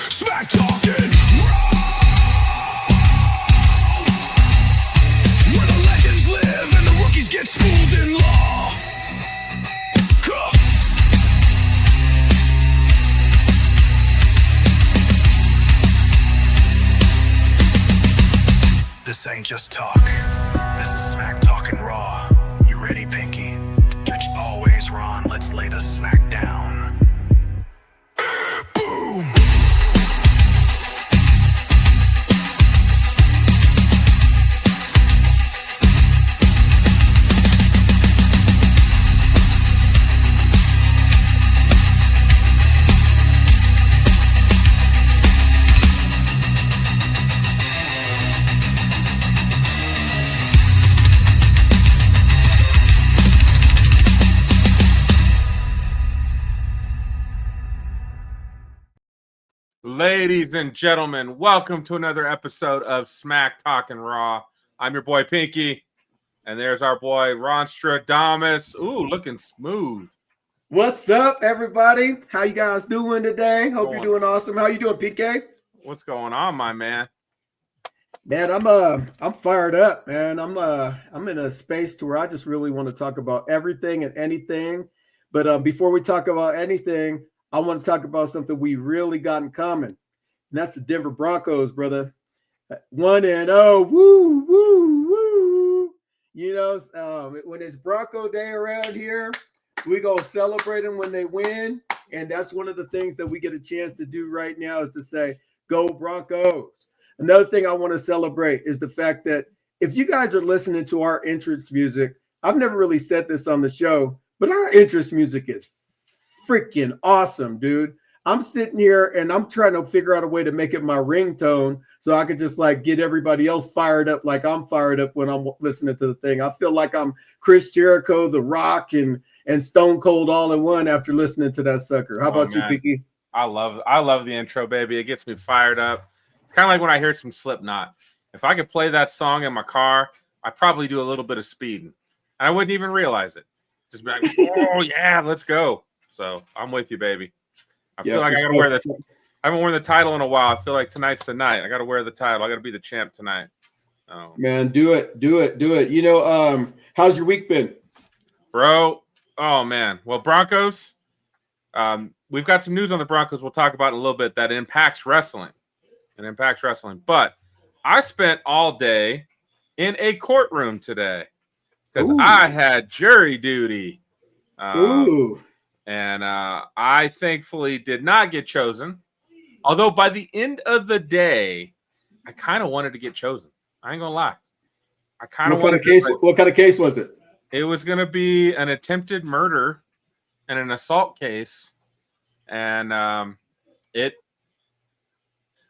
Smack talking raw, where the legends live and the rookies get schooled in law. This ain't just talk. This is Smack Talking Raw. You ready, Pinky? Judge always Ron. Let's lay the smack down. Boom! Ladies and gentlemen, welcome to another episode of Smack Talking Raw. I'm your boy Pinky, and there's our boy Ronstradamus. Ooh, looking smooth. What's up, everybody? How you guys doing today? Hope you're doing awesome. How you doing, PK? What's going on, my man? Man, I'm fired up, man. I'm in a space to where I just really want to talk about everything and anything. But before we talk about anything, I want to talk about something we really got in common. And that's the Denver Broncos, brother. 1-0. Woo, woo, woo. You know, when it's Bronco Day around here, we go celebrate them when they win. And that's one of the things that we get a chance to do right now is to say, go Broncos. Another thing I want to celebrate is the fact that if you guys are listening to our entrance music, I've never really said this on the show, but our entrance music is freaking awesome, dude. I'm sitting here and I'm trying to figure out a way to make it my ringtone so I could just like get everybody else fired up like I'm fired up when I'm listening to the thing. I feel like I'm Chris Jericho, The Rock, and Stone Cold all in one after listening to that sucker. How about you, Pinky? I love the intro, baby. It gets me fired up. It's kind of like when I hear some Slipknot. If I could play that song in my car, I'd probably do a little bit of speeding. And I wouldn't even realize it. Just be like, oh yeah, let's go. So I'm with you, baby. I feel like I gotta wear the. I haven't worn the title in a while. I feel like tonight's the night. I gotta wear the title. I gotta be the champ tonight. Oh. Man, do it. You know, how's your week been, bro? Oh man. Well, Broncos. We've got some news on the Broncos. We'll talk about in a little bit that impacts wrestling. But I spent all day in a courtroom today because I had jury duty. And I thankfully did not get chosen. Although by the end of the day, I kind of wanted to get chosen. I ain't gonna lie. What kind of case was it? It was gonna be an attempted murder and an assault case, and I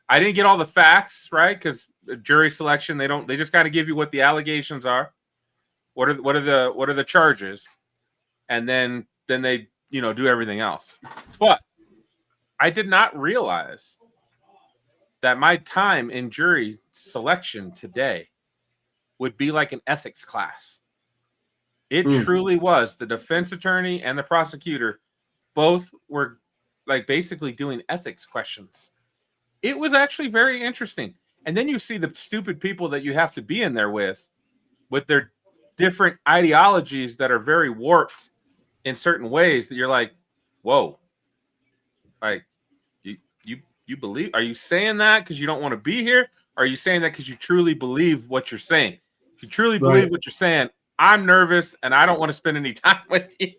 didn't get all the facts right because jury selection they just kind of give you what the allegations are, what are the charges, and then they do everything else. But I did not realize that my time in jury selection today would be like an ethics class. It truly was. The defense attorney and the prosecutor both were like basically doing ethics questions. It was actually very interesting. And then you see the stupid people that you have to be in there with their different ideologies that are very warped in certain ways that you're like, whoa, like you believe? Are you saying that because you don't want to be here? Or are you saying that because you truly believe what you're saying? If you truly believe what you're saying, I'm nervous and I don't want to spend any time with you.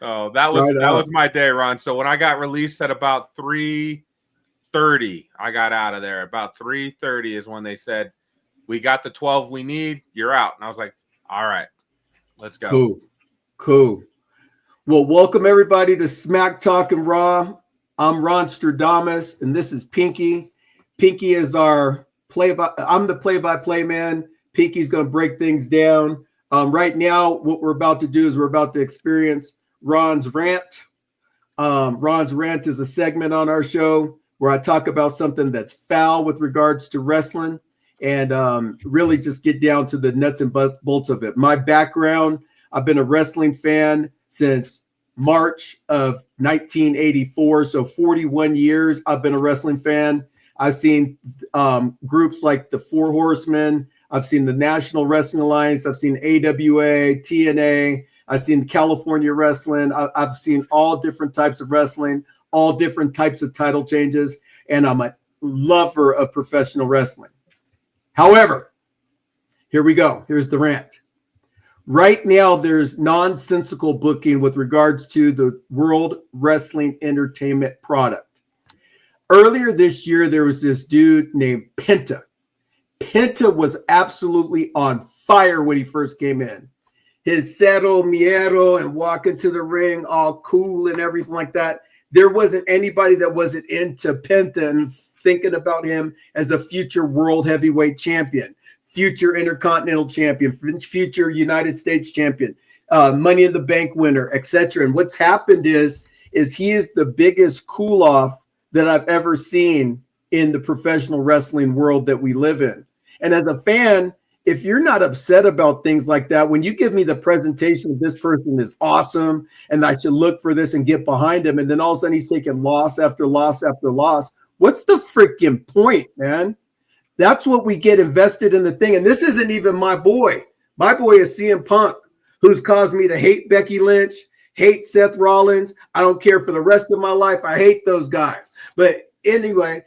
Oh, that was my day, Ron. So when I got released at about 3:30, I got out of there. About 3:30 is when they said, we got the 12 we need. You're out. And I was like, all right. Let's go. Cool. Well, welcome everybody to Smack Talking Raw. I'm Ronstradamus, and this is Pinky. Pinky is I'm the play-by-play man. Pinky's going to break things down. Right now, what we're about to do is we're about to experience Ron's Rant. Ron's Rant is a segment on our show where I talk about something that's foul with regards to wrestling. And really just get down to the nuts and bolts of it. My background, I've been a wrestling fan since March of 1984. So 41 years I've been a wrestling fan. I've seen groups like the Four Horsemen. I've seen the National Wrestling Alliance. I've seen AWA, TNA. I've seen California Wrestling. I've seen all different types of wrestling, all different types of title changes. And I'm a lover of professional wrestling. However, here we go. Here's the rant. Right now, there's nonsensical booking with regards to the World Wrestling Entertainment product. Earlier this year, there was this dude named Penta. Penta was absolutely on fire when he first came in. His cero miedo and walking to the ring all cool and everything like that. There wasn't anybody that wasn't into Penta and thinking about him as a future world heavyweight champion, future intercontinental champion, future United States champion, Money in the Bank winner, etc. And what's happened is he is the biggest cool off that I've ever seen in the professional wrestling world that we live in. And as a fan, if you're not upset about things like that, when you give me the presentation of this person is awesome and I should look for this and get behind him, and then all of a sudden he's taking loss after loss after loss, what's the freaking point, man? That's what we get invested in the thing. And this isn't even my boy. My boy is CM Punk, who's caused me to hate Becky Lynch, hate Seth Rollins. I don't care for the rest of my life. I hate those guys. But anyway,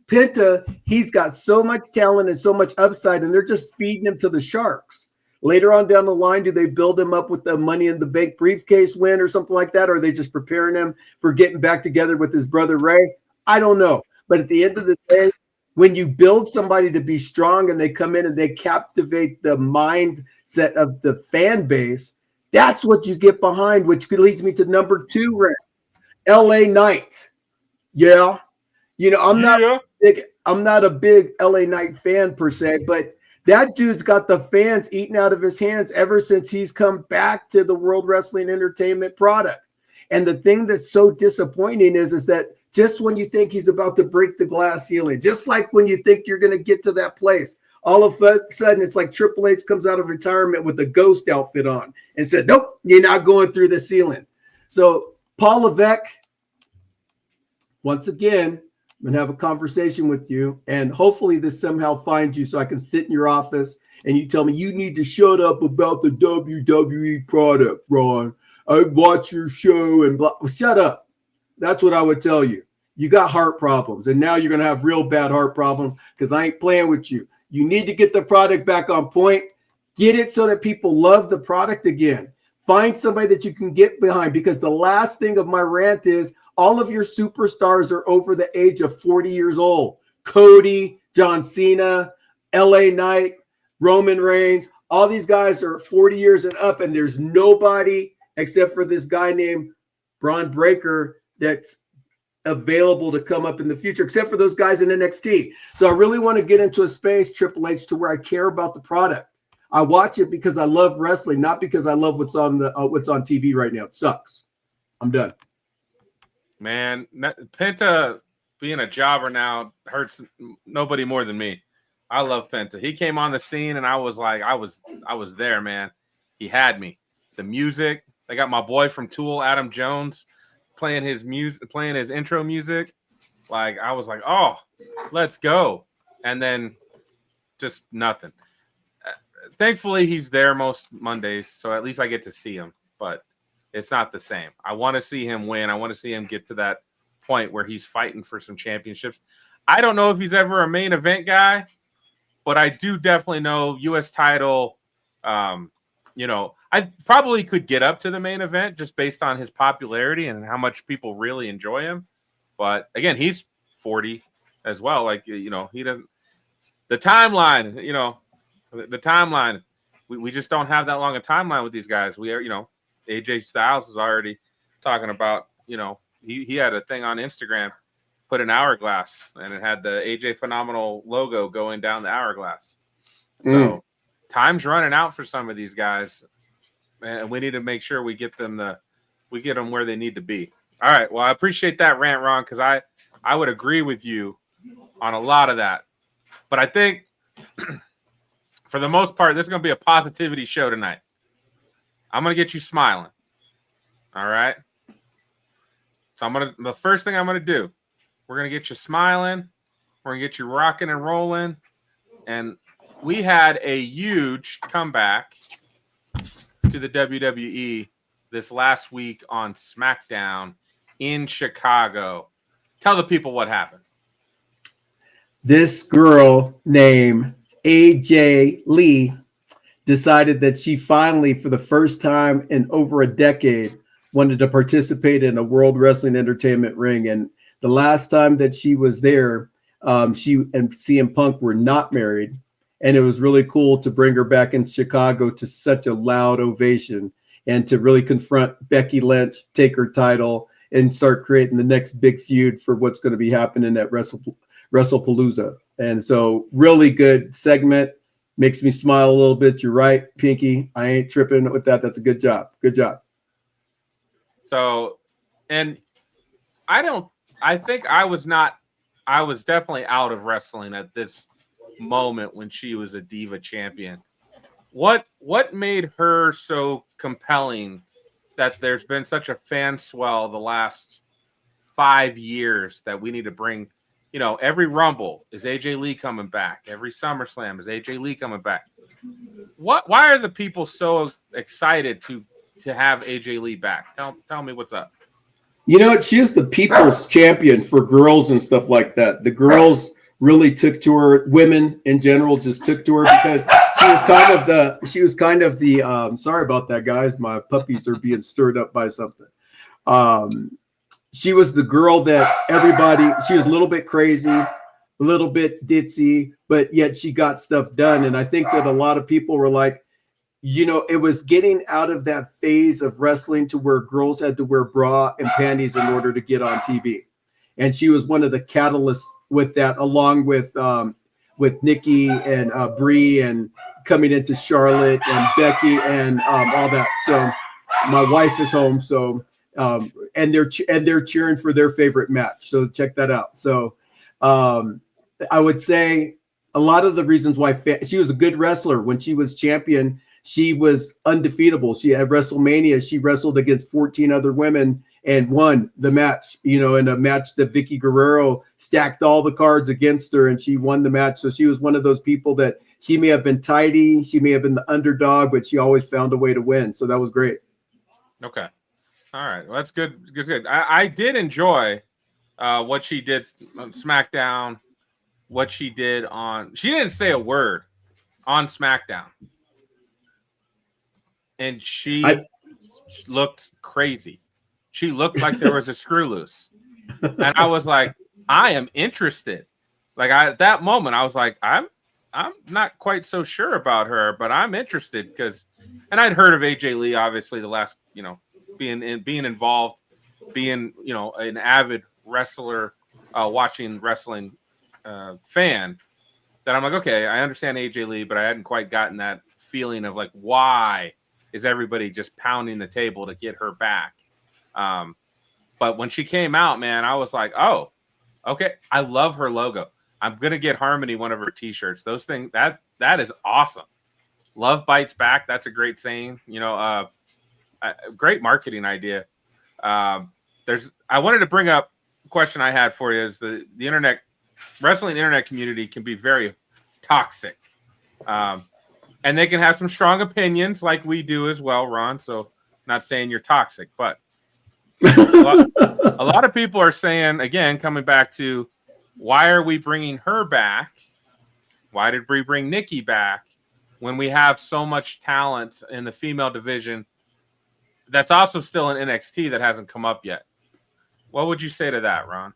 Penta, he's got so much talent and so much upside, and they're just feeding him to the sharks. Later on down the line, do they build him up with the Money in the Bank briefcase win or something like that? Or are they just preparing him for getting back together with his brother Ray? I don't know. But at the end of the day, when you build somebody to be strong and they come in and they captivate the mindset of the fan base, that's what you get behind, which leads me to number 2, Ray. LA Knight. Yeah. You know, I'm not a big LA Knight fan per se, but that dude's got the fans eating out of his hands ever since he's come back to the World Wrestling Entertainment product. And the thing that's so disappointing is that just when you think he's about to break the glass ceiling, just like when you think you're going to get to that place, all of a sudden it's like Triple H comes out of retirement with a ghost outfit on and said, nope, you're not going through the ceiling. So Paul Levesque, once again, I'm going to have a conversation with you, and hopefully this somehow finds you so I can sit in your office and you tell me you need to shut up about the WWE product, Ron. I watch your show and blah. Well, shut up. That's what I would tell you. You got heart problems, and now you're going to have real bad heart problems because I ain't playing with you. You need to get the product back on point. Get it so that people love the product again. Find somebody that you can get behind, because the last thing of my rant is all of your superstars are over the age of 40 years old. Cody, John Cena, LA Knight, Roman Reigns, all these guys are 40 years and up, and there's nobody except for this guy named Braun Breaker that's available to come up in the future, except for those guys in NXT. So I really want to get into a space, Triple H, to where I care about the product. I watch it because I love wrestling, not because I love what's on TV right now. It sucks. I'm done. Man, Penta being a jobber now hurts nobody more than me. I love Penta. He came on the scene and I was like, I was there, man. He had me. The music, they got my boy from Tool, Adam Jones, playing his music, playing his intro music. Like, I was like, oh, let's go. And then just nothing. Thankfully, he's there most Mondays, so at least I get to see him. But it's not the same. I want to see him win. I want to see him get to that point where he's fighting for some championships. I don't know if he's ever a main event guy, but I do definitely know U.S. title. I probably could get up to the main event just based on his popularity and how much people really enjoy him. But again, he's 40 as well. Like, he doesn't. The timeline, the timeline. We just don't have that long a timeline with these guys. We are, AJ Styles is already talking about, he had a thing on Instagram, put an hourglass, and it had the AJ Phenomenal logo going down the hourglass. So time's running out for some of these guys, and we need to make sure we get them where they need to be. All right. Well, I appreciate that rant, Ron, because I would agree with you on a lot of that. But I think for the most part, this is going to be a positivity show tonight. I'm going to get you smiling. All right. So the first thing I'm gonna do, we're gonna get you smiling, we're gonna get you rocking and rolling, and we had a huge comeback to the WWE this last week on Smackdown in Chicago. Tell the people what happened. This girl named AJ Lee decided that she finally, for the first time in over a decade, wanted to participate in a World Wrestling Entertainment ring. And the last time that she was there, she and CM Punk were not married. And it was really cool to bring her back in Chicago to such a loud ovation and to really confront Becky Lynch, take her title, and start creating the next big feud for what's going to be happening at Wrestlepalooza. And so really good segment. Makes me smile a little bit. You're right, Pinky. I ain't tripping with that. That's a good job. Good job. So, and I think I was definitely out of wrestling at this moment when she was a Diva champion. What made her so compelling that there's been such a fan swell the last 5 years that we need to bring, every Rumble is AJ Lee coming back. Every SummerSlam is AJ Lee coming back. Why are the people so excited to have AJ Lee back? Tell me what's up. She was the people's champion for girls and stuff like that. The girls really took to her. Women in general just took to her because she was kind of the sorry about that, guys. My puppies are being stirred up by something. She was the girl that she was a little bit crazy, a little bit ditzy, but yet she got stuff done. And I think that a lot of people were like, it was getting out of that phase of wrestling to where girls had to wear bra and panties in order to get on TV. And she was one of the catalysts with that, along with Nikki and Brie and coming into Charlotte and Becky and all that. So my wife is home. So, and they're cheering for their favorite match. So check that out. So I would say a lot of the reasons why she was a good wrestler when she was champion. She was undefeatable. She at WrestleMania, she wrestled against 14 other women and won the match, in a match that Vicky Guerrero stacked all the cards against her and she won the match. So she was one of those people that she may have been tidy. She may have been the underdog, but she always found a way to win. So that was great. Okay. All right. Well, that's good. Good. I did enjoy what she did on SmackDown, what she did she didn't say a word on SmackDown. And she looked crazy. She looked like there was a screw loose. And I was like, I am interested. Like at that moment, I was like, I'm not quite so sure about her, but I'm interested and I'd heard of AJ Lee, obviously, the last, being involved, being, an avid wrestler, watching wrestling fan, that I'm like, okay, I understand AJ Lee, but I hadn't quite gotten that feeling of like, why is everybody just pounding the table to get her back? But when she came out, man, I was like, oh, okay. I love her logo. I'm going to get Harmony one of her t-shirts. Those things, that is awesome. Love bites back. That's a great saying, a great marketing idea. I wanted to bring up a question I had for you is the wrestling internet community can be very toxic. And they can have some strong opinions like we do as well, Ron. So not saying you're toxic, but a lot of people are saying, again, coming back to why are we bringing her back? Why did we bring Nikki back when we have so much talent in the female division that's also still in NXT that hasn't come up yet? What would you say to that, Ron?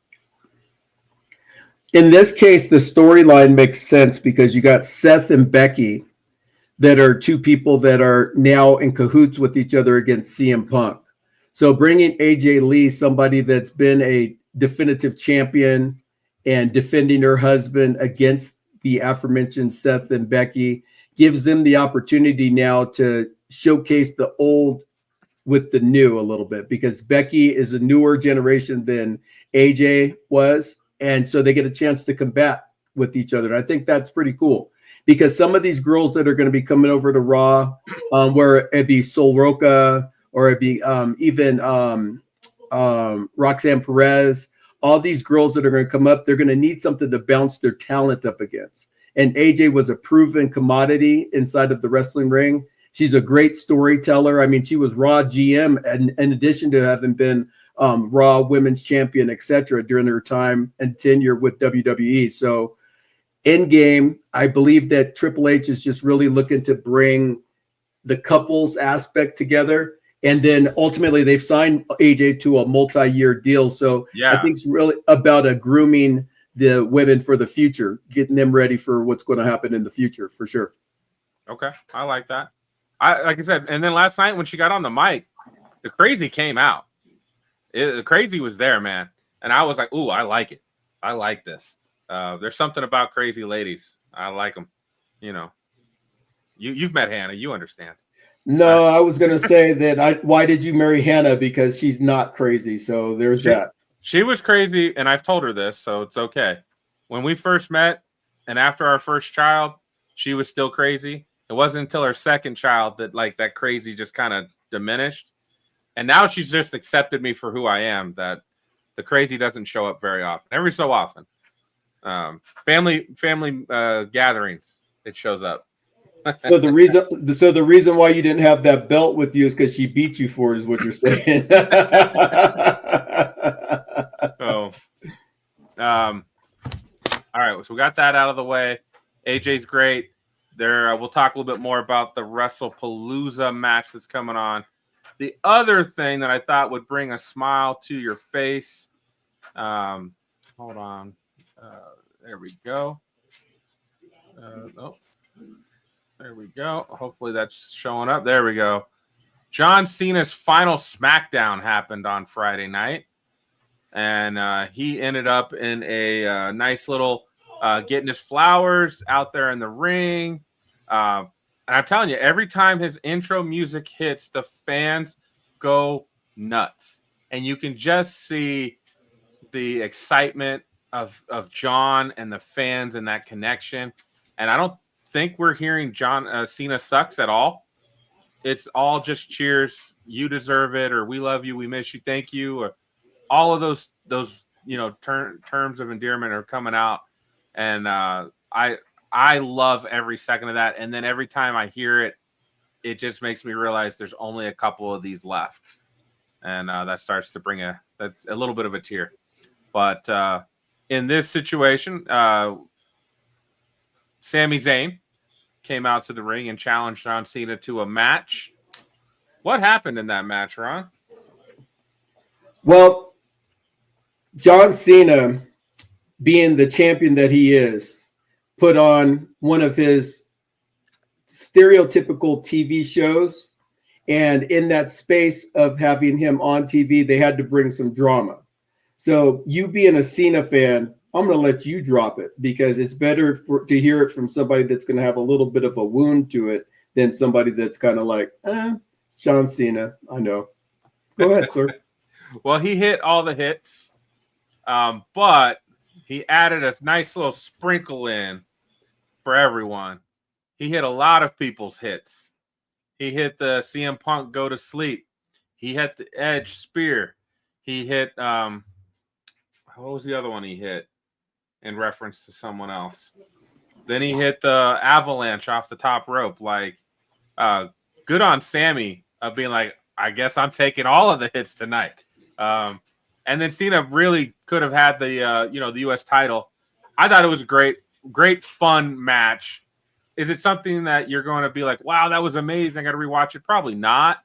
In this case, the storyline makes sense because you got Seth and Becky that are two people that are now in cahoots with each other against CM Punk. So bringing AJ Lee, somebody that's been a definitive champion and defending her husband against the aforementioned Seth and Becky, gives them the opportunity now to showcase the old with the new a little bit, because Becky is a newer generation than AJ was. And so they get a chance to combat with each other. And I think that's pretty cool. Because some of these girls that are going to be coming over to Raw, where it'd be Sol Roca or it'd be even Roxanne Perez, all these girls that are going to come up, they're going to need something to bounce their talent up against. And AJ was a proven commodity inside of the wrestling ring. She's a great storyteller. I mean, she was Raw GM, and in addition to having been Raw Women's Champion, etc., during her time and tenure with WWE. So, in game, I believe that Triple H is just really looking to bring the couples aspect together. And then ultimately, they've signed AJ to a multi-year deal. So, I think it's really about grooming the women for the future, getting them ready for what's going to happen in the future, for sure. Okay, I like that. Like I said, and then last night when she got on the mic, the crazy came out. The crazy was there, man. And I was like, ooh, I like it. I like this. There's something about crazy ladies. I like them. You know, you've met Hannah. You understand. No, I was going to say that why did you marry Hannah? Because she's not crazy. So there's that. She was crazy, and I've told her this, so it's okay. When we first met and after our first child, she was still crazy. It wasn't until her second child that like that crazy just kind of diminished. And now she's just accepted me for who I am, that the crazy doesn't show up very often. Every so often. Family gatherings, it shows up. So the reason why you didn't have that belt with you is because she beat you for it, is what you're saying. So, all right, so we got that out of the way. AJ's great. We'll talk a little bit more about the Wrestlepalooza match that's coming on. The other thing that I thought would bring a smile to your face. Hold on. There we go. There we go. Hopefully that's showing up. There we go. John Cena's final Smackdown happened on Friday night. And he ended up in a nice little getting his flowers out there in the ring. And I'm telling you, every time his intro music hits, the fans go nuts. And you can just see the excitement of John and the fans and that connection. And I don't think we're hearing John Cena sucks at all. It's all just cheers. You deserve it, or we love you, we miss you, thank you, or all of those terms of endearment are coming out. And I love every second of that. And then every time I hear it, it just makes me realize there's only a couple of these left. And that starts to bring that's a little bit of a tear. But in this situation, Sami Zayn came out to the ring and challenged John Cena to a match. What happened in that match, Ron? Well, John Cena, being the champion that he is, put on one of his stereotypical TV shows. And in that space of having him on TV, they had to bring some drama. So you being a Cena fan, I'm going to let you drop it, because it's better to hear it from somebody that's going to have a little bit of a wound to it than somebody that's kind of like, John Cena. I know. Go ahead, sir. Well, he hit all the hits, but he added a nice little sprinkle in for everyone. He hit a lot of people's hits. He hit the CM Punk go to sleep. He hit the Edge spear. He hit what was the other one he hit in reference to someone else? Then he hit the avalanche off the top rope. Like, good on Sammy of being like, I guess I'm taking all of the hits tonight. And then Cena really could have had the the U.S. title. I thought it was a great fun match. Is it something that you're going to be like, wow, that was amazing, I got to rewatch it? Probably not.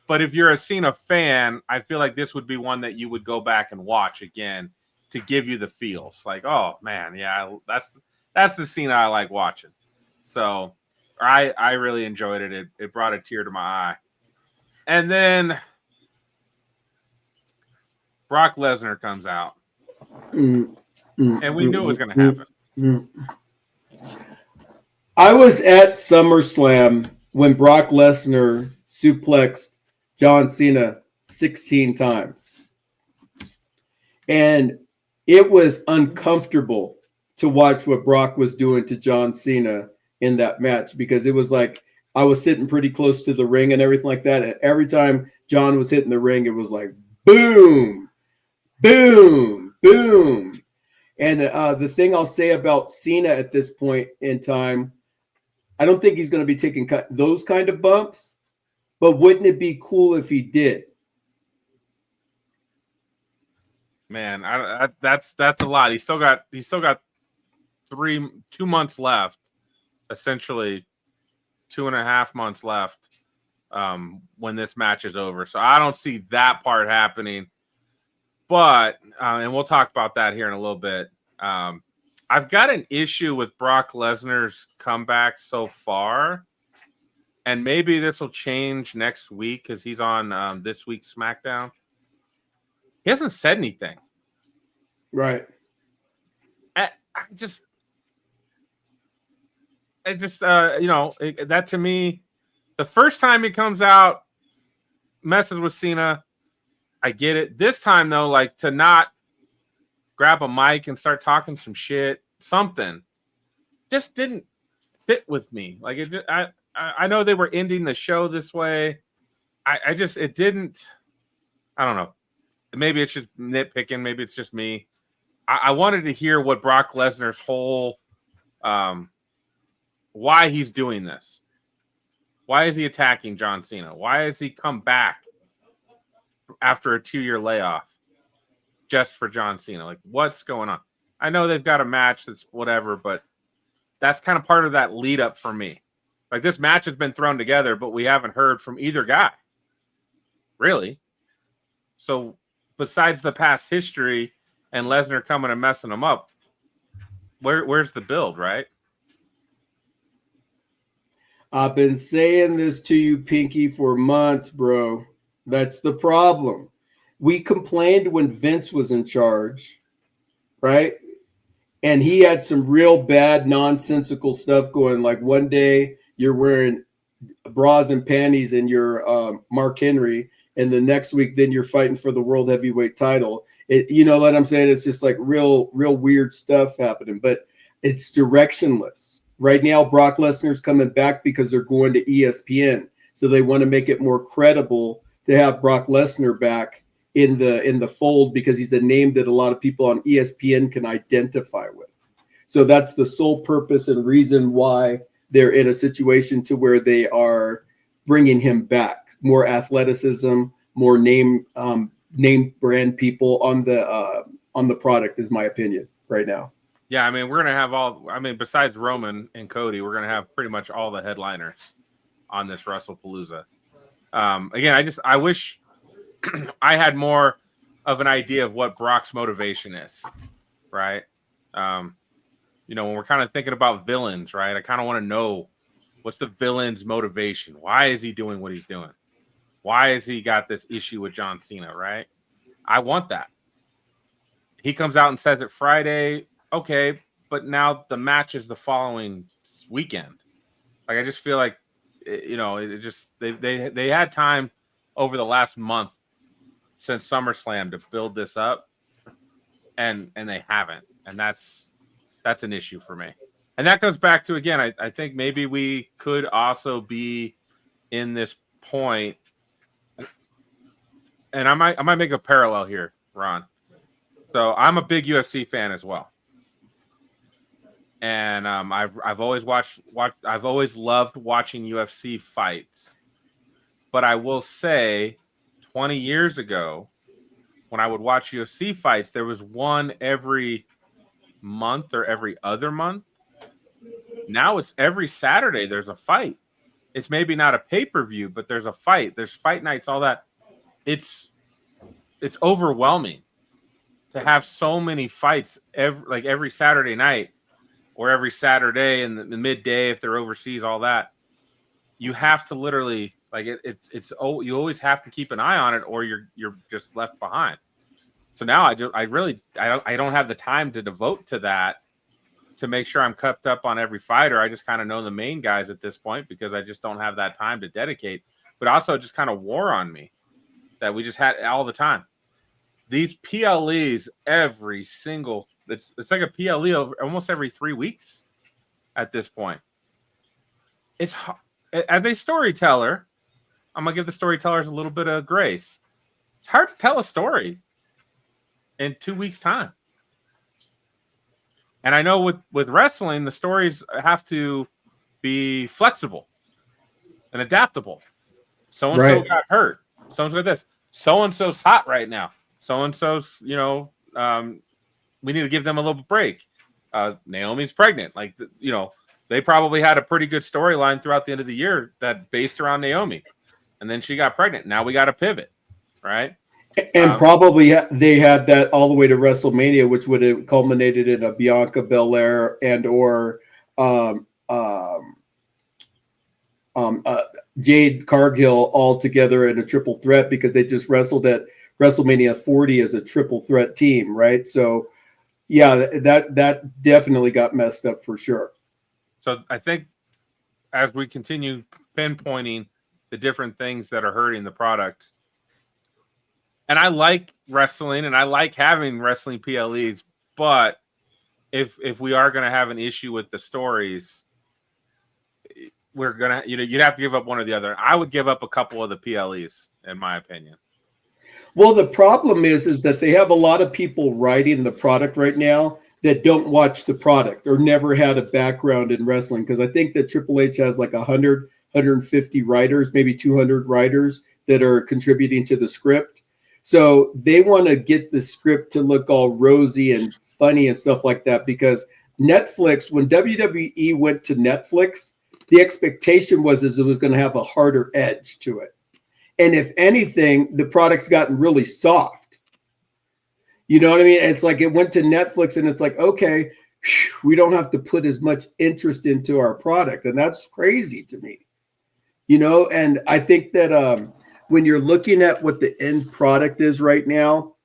But if you're a Cena fan, I feel like this would be one that you would go back and watch again to give you the feels. Like, oh man, yeah, that's the Cena I like watching. So I really enjoyed it. It brought a tear to my eye. And then Brock Lesnar comes out. And we knew it was going to happen. I was at SummerSlam when Brock Lesnar suplexed John Cena 16 times. And it was uncomfortable to watch what Brock was doing to John Cena in that match, because it was like I was sitting pretty close to the ring and everything like that. And every time John was hitting the ring, it was like, boom, boom, boom. And the thing I'll say about Cena at this point in time, I don't think he's going to be taking those kind of bumps, but wouldn't it be cool if he did? Man, that's a lot. He's still got 2 months left, essentially 2.5 months left when this match is over. So I don't see that part happening. But and we'll talk about that here in a little bit. I've got an issue with Brock Lesnar's comeback so far, and maybe this will change next week because he's on this week's Smackdown. He hasn't said anything. Right. That to me, the first time he comes out, messes with Cena, I get it. This time though, like to not grab a mic and start talking some shit, something just didn't fit with me. Like I know they were ending the show this way. It didn't. I don't know. Maybe it's just nitpicking. Maybe it's just me. I wanted to hear what Brock Lesnar's whole, why he's doing this. Why is he attacking John Cena? Why has he come back after a 2-year layoff just for John Cena? Like, what's going on? I know they've got a match that's whatever, but that's kind of part of that lead up for me. Like, this match has been thrown together, but we haven't heard from either guy. Really. So, besides the past history and Lesnar coming and messing them up, where's the build, right? I've been saying this to you, Pinky, for months, bro. That's the problem. We complained when Vince was in charge, right? And he had some real bad, nonsensical stuff going. Like one day you're wearing bras and panties in your Mark Henry, and the next week then you're fighting for the world heavyweight title. You know what I'm saying? It's just like real weird stuff happening, but it's directionless. Right now, Brock Lesnar's coming back because they're going to ESPN. So they want to make it more credible to have Brock Lesnar back in the fold because he's a name that a lot of people on ESPN can identify with. So that's the sole purpose and reason why they're in a situation to where they are bringing him back. More athleticism, more name brand people on the product is my opinion right now. Yeah, I mean, we're going to have besides Roman and Cody, we're going to have pretty much all the headliners on this Wrestlepalooza. Again, I wish I had more of an idea of what Brock's motivation is, right? When we're kind of thinking about villains, right? I kind of want to know what's the villain's motivation? Why is he doing what he's doing? Why has he got this issue with John Cena, right? I want that. He comes out and says it Friday. Okay, but now the match is the following weekend. Like I just feel like, it just they had time over the last month since SummerSlam to build this up, and they haven't, and that's an issue for me. And that comes back to again, I think maybe we could also be in this point, and I might make a parallel here, Ron. So I'm a big UFC fan as well. And I've always I've always loved watching UFC fights. But I will say 20 years ago, when I would watch UFC fights, there was one every month or every other month. Now it's every Saturday there's a fight. It's maybe not a pay-per-view, but there's a fight. There's fight nights, all that. It's overwhelming to have so many fights every Saturday night. Or every Saturday in the midday if they're overseas, all that. You have to literally you always have to keep an eye on it, or you're just left behind. So now I don't have the time to devote to that to make sure I'm kept up on every fighter. I just kind of know the main guys at this point because I just don't have that time to dedicate. But also just kind of wore on me that we just had all the time. These PLEs every single. It's like a PLE over almost every 3 weeks at this point. It's as a storyteller, I'm gonna give the storytellers a little bit of grace. It's hard to tell a story in 2 weeks' time. And I know with wrestling, the stories have to be flexible and adaptable. So and so got hurt. So and so this. So and so's hot right now. So and so's, we need to give them a little break. Naomi's pregnant. Like, they probably had a pretty good storyline throughout the end of the year that based around Naomi, and then she got pregnant. Now we got to pivot, right? And probably they had that all the way to WrestleMania, which would have culminated in a Bianca Belair and or Jade Cargill all together in a triple threat because they just wrestled at WrestleMania 40 as a triple threat team, right? So, yeah, that definitely got messed up for sure. So I think as we continue pinpointing the different things that are hurting the product, and I like wrestling and I like having wrestling PLEs, but if we are going to have an issue with the stories, we're going to, you'd have to give up one or the other. I would give up a couple of the PLEs, in my opinion. Well, the problem is that they have a lot of people writing the product right now that don't watch the product or never had a background in wrestling. Because I think that Triple H has like 100, 150 writers, maybe 200 writers that are contributing to the script. So they want to get the script to look all rosy and funny and stuff like that. Because Netflix, when WWE went to Netflix, the expectation was it was going to have a harder edge to it. And if anything, the product's gotten really soft. You know what I mean? It's like it went to Netflix and it's like, okay, we don't have to put as much interest into our product. And that's crazy to me. And I think that when you're looking at what the end product is right now,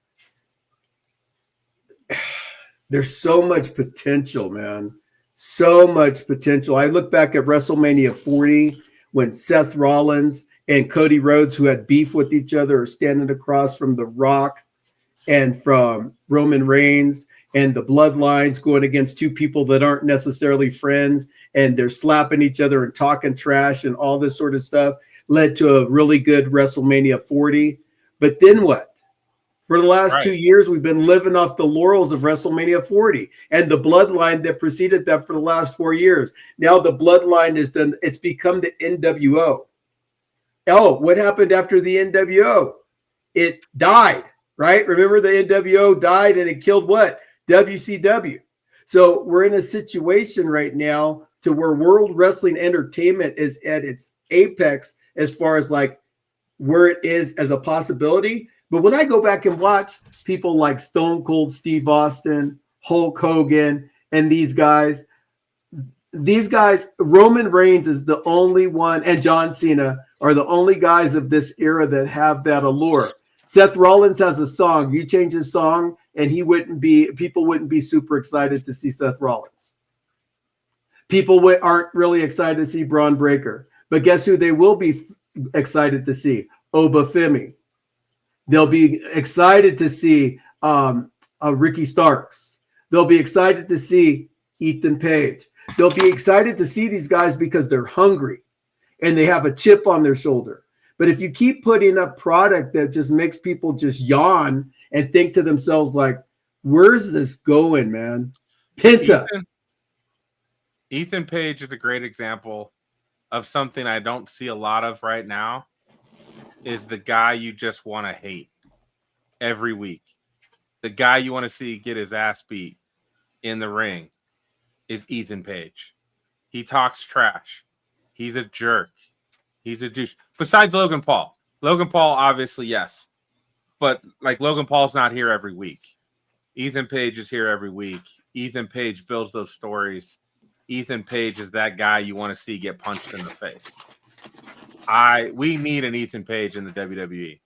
there's so much potential, man. So much potential. I look back at WrestleMania 40 when Seth Rollins and Cody Rhodes, who had beef with each other, are standing across from The Rock and from Roman Reigns, and the bloodlines going against two people that aren't necessarily friends, and they're slapping each other and talking trash and all this sort of stuff, led to a really good WrestleMania 40. But then what? For the last 2 years, we've been living off the laurels of WrestleMania 40 and the bloodline that preceded that for the last 4 years. Now the bloodline is done. It's become the NWO. Oh, what happened after the NWO? It died, right? Remember the NWO died and it killed what? WCW. So we're in a situation right now to where World Wrestling Entertainment is at its apex as far as like where it is as a possibility. But when I go back and watch people like Stone Cold Steve Austin, Hulk Hogan, and these guys, Roman Reigns is the only one, and John Cena are the only guys of this era that have that allure. Seth Rollins has a song. You change his song, and people wouldn't be super excited to see Seth Rollins. People aren't really excited to see Braun Breaker. But guess who they will be excited to see? Obafemi. They'll be excited to see Ricky Starks. They'll be excited to see Ethan Page. They'll be excited to see these guys because they're hungry and they have a chip on their shoulder. But if you keep putting up product that just makes people just yawn and think to themselves like, where's this going, man? Penta. Ethan Page is a great example of something I don't see a lot of right now. Is the guy you just want to hate every week. The guy you want to see get his ass beat in the ring is Ethan Page. He talks trash. He's a jerk. He's a douche. Besides Logan Paul. Logan Paul, obviously, yes. But, like, Logan Paul's not here every week. Ethan Page is here every week. Ethan Page builds those stories. Ethan Page is that guy you want to see get punched in the face. We need an Ethan Page in the WWE.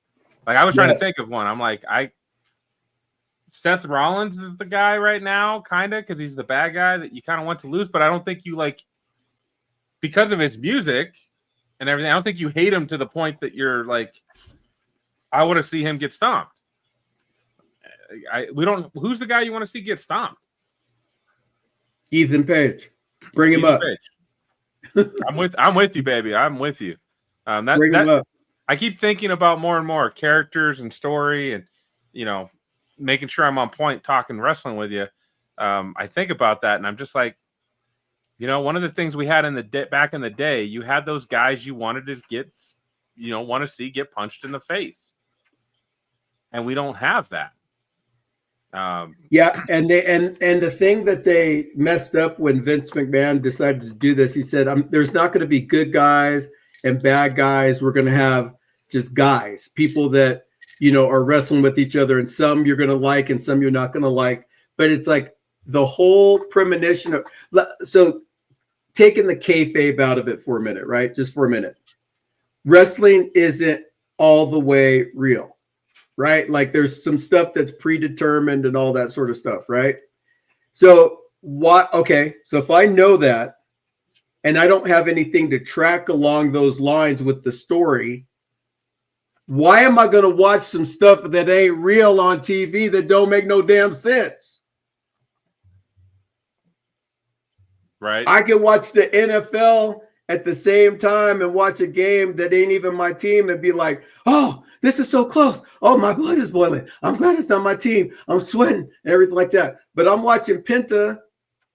Like, I was trying to think of one. I'm like, Seth Rollins is the guy right now, kind of, because he's the bad guy that you kind of want to lose. But I don't think you because of his music and everything. I don't think you hate him to the point that you're like, I want to see him get stomped. Who's the guy you want to see get stomped? Ethan Page. Bring him up. I'm with you, baby. I'm with you. Bring him up. I keep thinking about more and more characters and story, and making sure I'm on point talking wrestling with you. I think about that, and I'm just like, one of the things we had back in the day, you had those guys you wanted to want to see get punched in the face, and we don't have that. Yeah, and the thing that they messed up when Vince McMahon decided to do this, he said, "There's not going to be good guys and bad guys. We're going to have just guys, people that are wrestling with each other, and some you're going to like, and some you're not going to like." But it's like the whole premonition of so taking the kayfabe out of it for a minute, right? Just for a minute, wrestling isn't all the way real. Right? Like there's some stuff that's predetermined and all that sort of stuff, right? So so if I know that and I don't have anything to track along those lines with the story, why am I going to watch some stuff that ain't real on TV that don't make no damn sense? Right. I can watch the NFL at the same time and watch a game that ain't even my team and be like, oh, this is so close. Oh, my blood is boiling. I'm glad it's not my team. I'm sweating and everything like that. But I'm watching Penta,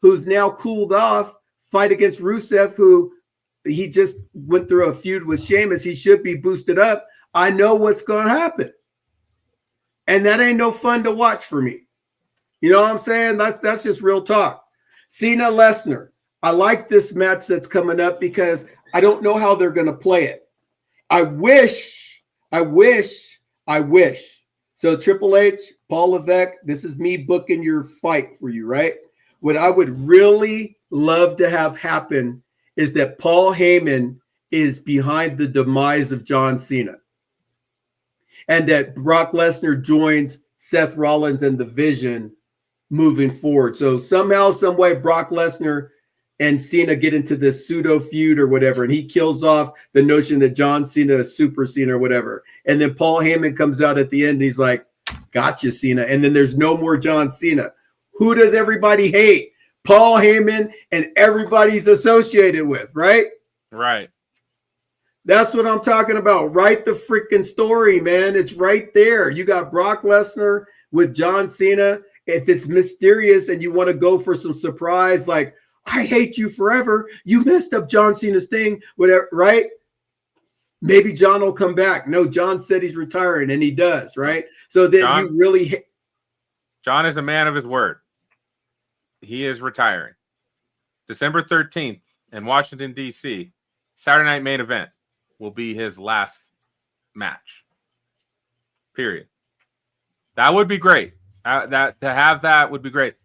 who's now cooled off, fight against Rusev, who he just went through a feud with Sheamus. He should be boosted up. I know what's going to happen. And that ain't no fun to watch for me. You know what I'm saying? That's just real talk. Cena Lesnar. I like this match that's coming up because I don't know how they're going to play it. I wish. So Triple H, Paul Levesque, this is me booking your fight for you, right? What I would really love to have happen is that Paul Heyman is behind the demise of John Cena. And that Brock Lesnar joins Seth Rollins and the Vision moving forward. So somehow, some way, Brock Lesnar and Cena get into this pseudo feud or whatever, and he kills off the notion that John Cena is Super Cena or whatever. And then Paul Heyman comes out at the end and he's like, gotcha, Cena. And then there's no more John Cena. Who does everybody hate? Paul Heyman and everybody's associated with, right? Right. That's what I'm talking about. Write the freaking story, man. It's right there. You got Brock Lesnar with John Cena. If it's mysterious and you want to go for some surprise, like, I hate you forever. You messed up John Cena's thing, whatever, right? Maybe John will come back. No, John said he's retiring, and he does, right? So then John is a man of his word. He is retiring. December 13th in Washington, D.C., Saturday Night Main Event will be his last match. Period. That would be great. To have that would be great.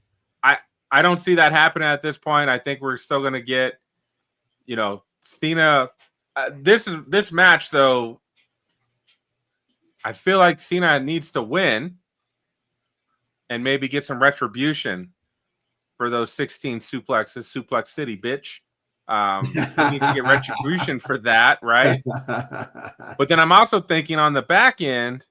I don't see that happening at this point. I think we're still going to get, Cena. This match, though, I feel like Cena needs to win and maybe get some retribution for those 16 suplexes, Suplex City, bitch. He needs to get retribution for that, right? But then I'm also thinking on the back end,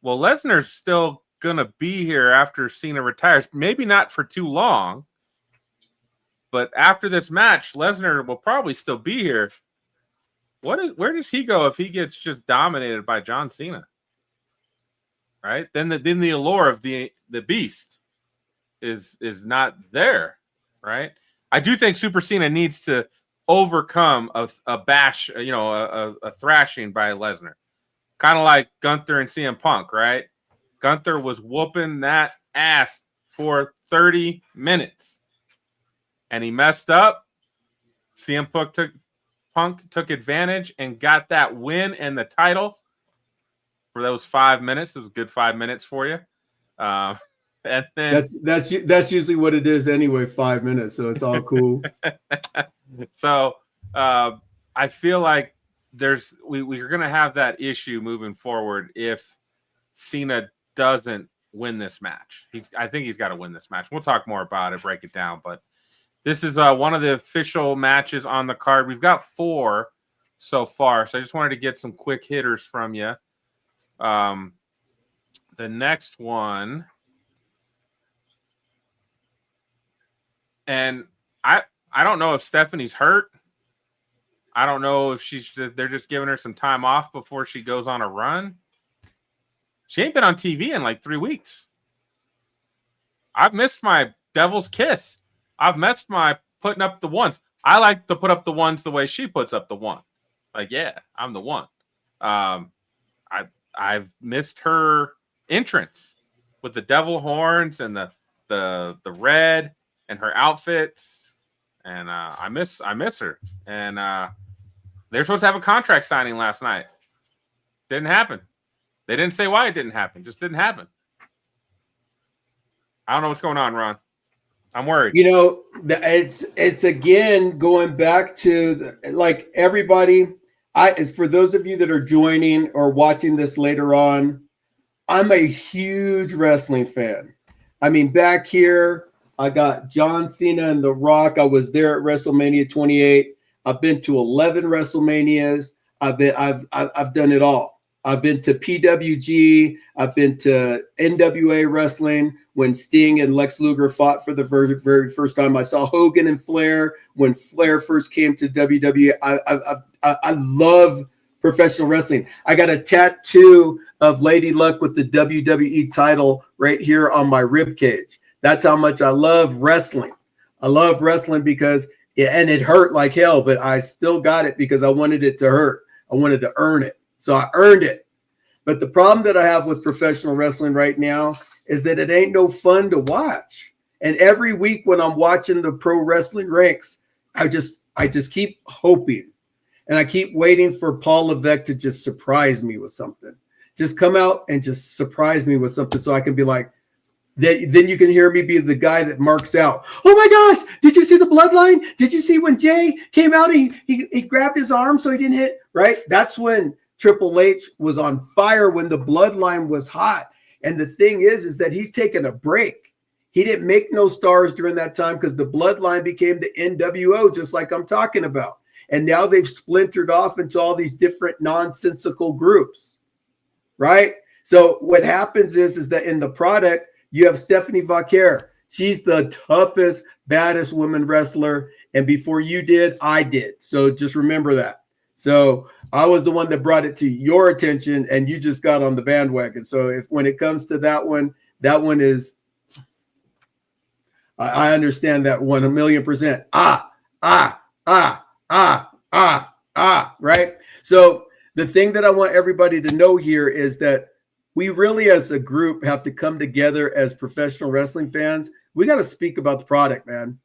well, Lesnar's still gonna be here after Cena retires. Maybe not for too long, but after this match, Lesnar will probably still be here. Where does he go if he gets just dominated by John Cena? Right? Then the allure of the Beast is not there, right? I do think Super Cena needs to overcome a bash, a thrashing by Lesnar, kind of like Gunther and CM Punk, right? Gunther was whooping that ass for 30 minutes. And he messed up. CM Punk took advantage and got that win and the title for those 5 minutes. It was a good 5 minutes for you. And then that's usually what it is anyway, 5 minutes. So it's all cool. So I feel like we're going to have that issue moving forward if Cena doesn't win this match. I think he's got to win this match. We'll talk more about it, break it down, but this is one of the official matches on the card. We've got 4 so far, so I just wanted to get some quick hitters from you. The next one, and I don't know if Stephanie's hurt. I don't know if they're just giving her some time off before she goes on a run. She ain't been on TV in like 3 weeks. I've missed my Devil's Kiss. I've missed my putting up the ones. I like to put up the ones the way she puts up the one. Like, yeah, I'm the one. I've missed her entrance with the devil horns and the red and her outfits, and I miss her. And they're supposed to have a contract signing last night. Didn't happen. They didn't say why it didn't happen. Just didn't happen. I don't know what's going on, Ron. I'm worried. You know, it's again going back to like everybody. For those of you that are joining or watching this later on, I'm a huge wrestling fan. I mean, back here, I got John Cena and The Rock. I was there at WrestleMania 28. I've been to 11 WrestleManias. I've done it all. I've been to PWG. I've been to NWA wrestling when Sting and Lex Luger fought for the very, very first time. I saw Hogan and Flair when Flair first came to WWE. I love professional wrestling. I got a tattoo of Lady Luck with the WWE title right here on my rib cage. That's how much I love wrestling. I love wrestling because it hurt like hell, but I still got it because I wanted it to hurt. I wanted to earn it. So I earned it. But the problem that I have with professional wrestling right now is that it ain't no fun to watch. And every week when I'm watching the pro wrestling ranks, I just keep hoping. And I keep waiting for Paul Levesque to just surprise me with something. Just come out and just surprise me with something so I can be like, then you can hear me be the guy that marks out. Oh my gosh, did you see the bloodline? Did you see when Jay came out and he grabbed his arm so he didn't hit? Right? That's when Triple H was on fire, when the bloodline was hot. And the thing is that he's taken a break. He didn't make no stars during that time because the bloodline became the NWO, just like I'm talking about. And now they've splintered off into all these different nonsensical groups, right? So what happens is that in the product, you have Stephanie Vaquer. She's the toughest, baddest woman wrestler. And before you did, I did. So just remember that. So I was the one that brought it to your attention, and you just got on the bandwagon. So when it comes to that one is, I understand that 1,000,000%. Right? So the thing that I want everybody to know here is that we really, as a group, have to come together as professional wrestling fans. We got to speak about the product, man.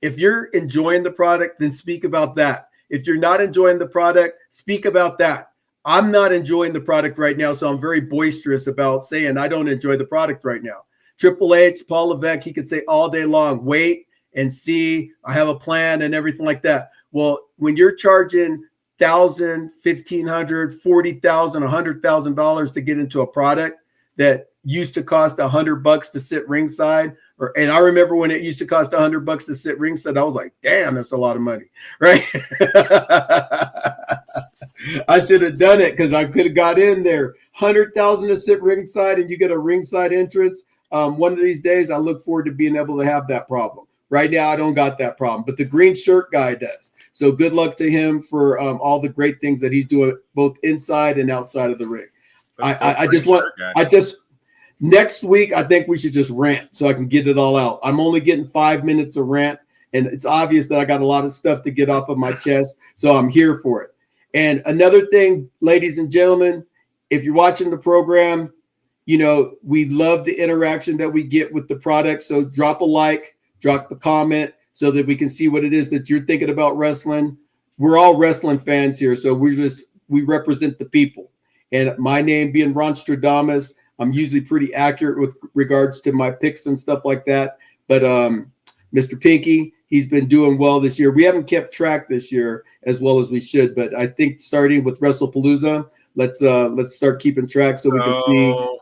If you're enjoying the product, then speak about that. If you're not enjoying the product, speak about that. I'm not enjoying the product right now, so I'm very boisterous about saying I don't enjoy the product right now. Triple H, Paul Levesque, he could say all day long, wait and see, I have a plan and everything like that. Well, when you're charging $1,000, $1,500, $40,000, $100,000 to get into a product that used to cost $100 to sit ringside, and I remember when it used to cost $100 to sit ringside, I was like, damn, that's a lot of money, right? I should have done it because I could have got in there. $100,000 to sit ringside, and you get a ringside entrance. One of these days, I look forward to being able to have that problem. Right now, I don't got that problem, but the green shirt guy does. So good luck to him for all the great things that he's doing both inside and outside of the ring. Next week, I think we should just rant so I can get it all out. I'm only getting 5 minutes of rant, and it's obvious that I got a lot of stuff to get off of my chest, so I'm here for it. And another thing, ladies and gentlemen, if you're watching the program, you know, we love the interaction that we get with the product. So drop a like, drop a comment so that we can see what it is that you're thinking about wrestling. We're all wrestling fans here, so we represent the people. And my name being Ron Stradamus, I'm usually pretty accurate with regards to my picks and stuff like that. But Mr. Pinky, he's been doing well this year. We haven't kept track this year as well as we should, but I think starting with Wrestlepalooza, let's start keeping track so we can see.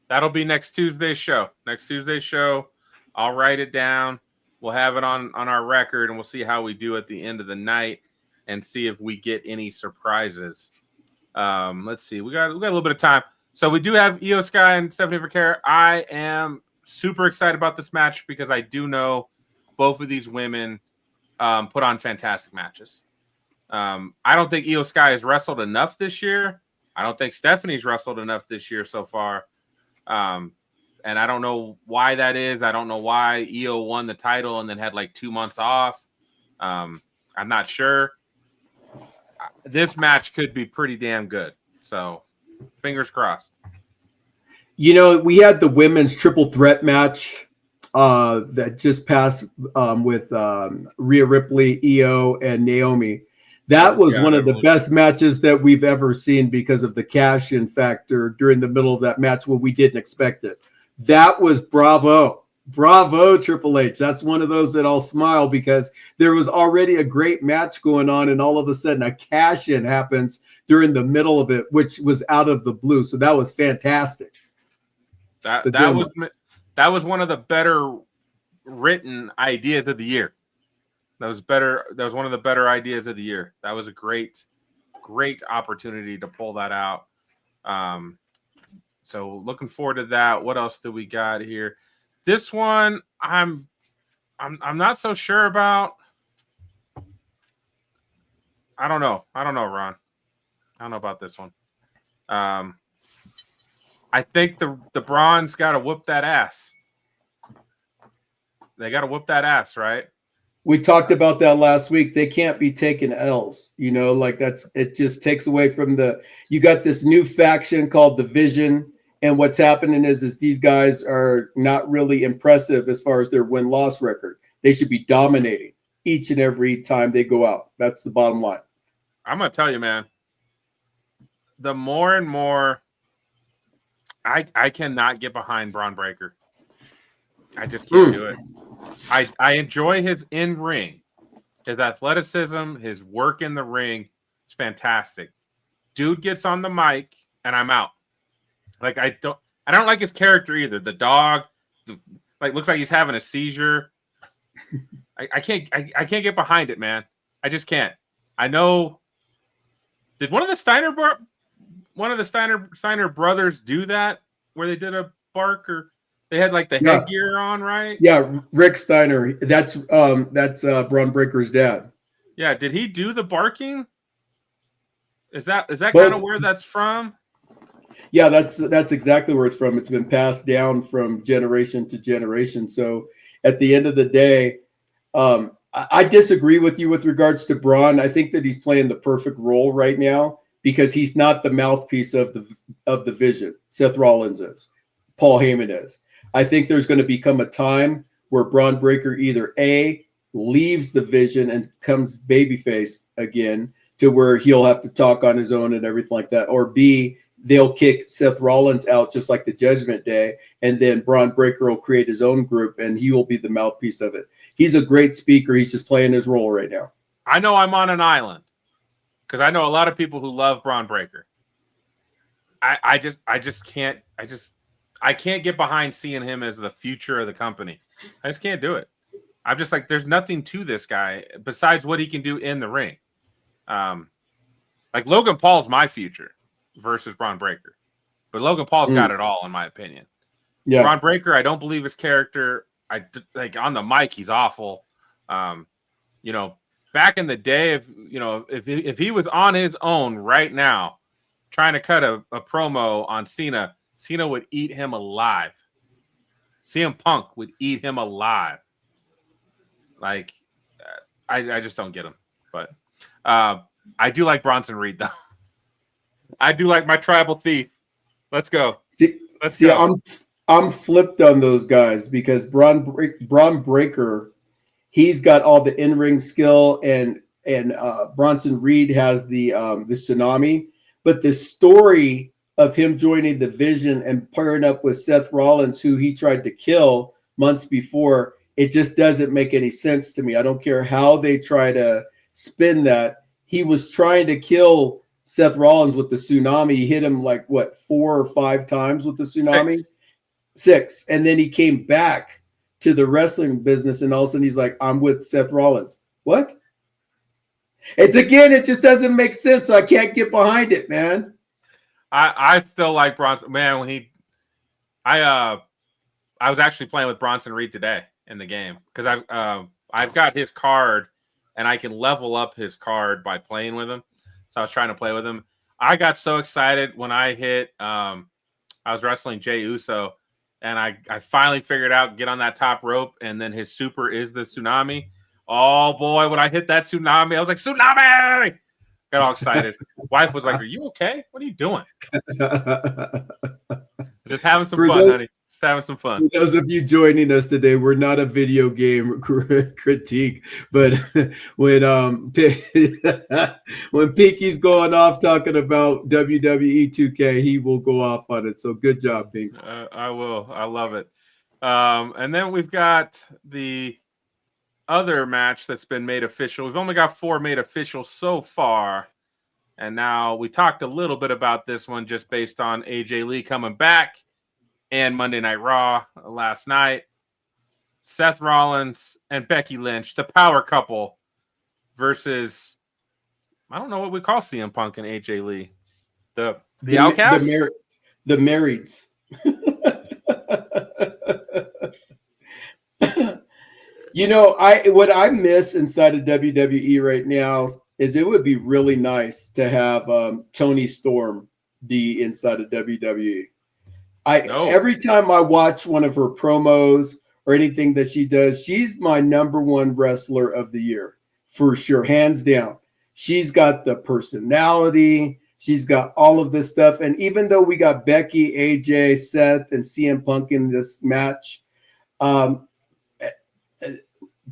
That'll be next Tuesday's show. Next Tuesday's show, I'll write it down. We'll have it on our record, and we'll see how we do at the end of the night and see if we get any surprises. Let's see. We got a little bit of time. So we do have Io Sky and Stephanie Vaquer. I am super excited about this match because I do know both of these women put on fantastic matches. I don't think Io Sky has wrestled enough this year. I don't think Stephanie's wrestled enough this year so far. And I don't know why that is. I don't know why Io won the title and then had like 2 months off. I'm not sure. This match could be pretty damn good. So fingers crossed. You know, we had the women's triple threat match that just passed with Rhea Ripley, Io, and Naomi. That was one of the best matches that we've ever seen because of the cash-in factor during the middle of that match when we didn't expect it. That was bravo. Bravo, Triple H. That's one of those that I'll smile because there was already a great match going on, and all of a sudden a cash-in happens during the middle of it, which was out of the blue. So that was fantastic. That was one of the better written ideas of the year. That was better. That was one of the better ideas of the year. That was a great opportunity to pull that out. So looking forward to that. What else do we got here? This one I'm not so sure about. I don't know, Ron. I don't know about this one. I think the Bronze got to whoop that ass. They got to whoop that ass, right? We talked about that last week. They can't be taking L's, like it just takes away from you got this new faction called the Vision. And what's happening is these guys are not really impressive as far as their win-loss record. They should be dominating each and every time they go out. That's the bottom line. I'm going to tell you, man, the more and more I cannot get behind Braun Breaker. I just can't do it. I enjoy his in-ring, his athleticism, his work in the ring. It's fantastic. Dude gets on the mic, and I'm out. Like I don't like his character either. The dog, looks like he's having a seizure. I can't get behind it, man. I just can't. I know. Did one of the Steiner brothers do that where they did a bark or they had like the headgear on, right? Yeah, Rick Steiner. That's Braun Breaker's dad. Yeah, did he do the barking? Is that kind of where that's from? Yeah, that's exactly where it's from. It's been passed down from generation to generation. So at the end of the day, I disagree with you with regards to Braun. I think that he's playing the perfect role right now because he's not the mouthpiece of the Vision. Seth Rollins is. Paul Heyman is. I think there's going to become a time where Braun Breaker either A, leaves the Vision and comes babyface again to where he'll have to talk on his own and everything like that, or B, they'll kick Seth Rollins out just like the Judgment Day, and then Braun Breaker will create his own group, and he will be the mouthpiece of it. He's a great speaker. He's just playing his role right now. I know I'm on an island because I know a lot of people who love Braun Breaker. I can't get behind seeing him as the future of the company. I just can't do it. I'm just like, there's nothing to this guy besides what he can do in the ring. Like Logan Paul's my future versus Braun Breaker, but Logan Paul's got it all in my opinion. Yeah, Braun Breaker, I don't believe his character. Like on the mic, he's awful. Back in the day, if he was on his own right now, trying to cut a promo on Cena, Cena would eat him alive. CM Punk would eat him alive. Like, I just don't get him. But I do like Bronson Reed, though. I do like my tribal thief. Let's go. Let's go. I'm flipped on those guys because Braun Breaker, he's got all the in-ring skill, and Bronson Reed has the tsunami. But the story of him joining the Vision and pairing up with Seth Rollins, who he tried to kill months before, it just doesn't make any sense to me. I don't care how they try to spin that. He was trying to kill Seth Rollins with the tsunami. He hit him 4 or 5 times with the tsunami. Six. And then he came back to the wrestling business, and all of a sudden he's like, I'm with Seth Rollins. What? It just doesn't make sense, so I can't get behind it, man. I still like Bronson. Man, when I was actually playing with Bronson Reed today in the game because I've got his card and I can level up his card by playing with him. So I was trying to play with him. I got so excited when I hit. I was wrestling Jey Uso, and I finally figured out get on that top rope, and then his super is the tsunami. Oh boy, when I hit that tsunami, I was like, tsunami! Got all excited. Wife was like, "Are you okay? What are you doing?" Just having some fun, honey. Just having some fun. For those of you joining us today, we're not a video game critique, but when when Pinky's going off talking about WWE 2K, he will go off on it. So good job, Pinky. I will. I love it. And then we've got the other match that's been made official. We've only got 4 made official so far. And now we talked a little bit about this one just based on AJ Lee coming back and Monday Night Raw last night. Seth Rollins and Becky Lynch, the power couple, versus, I don't know what we call CM Punk and AJ Lee. The Outcasts? The marrieds. You know, what I miss inside of WWE right now is it would be really nice to have Toni Storm be inside of WWE. Every time I watch one of her promos or anything that she does, she's my #1 wrestler of the year for sure, hands down. She's got the personality. She's got all of this stuff. And even though we got Becky, AJ, Seth, and CM Punk in this match,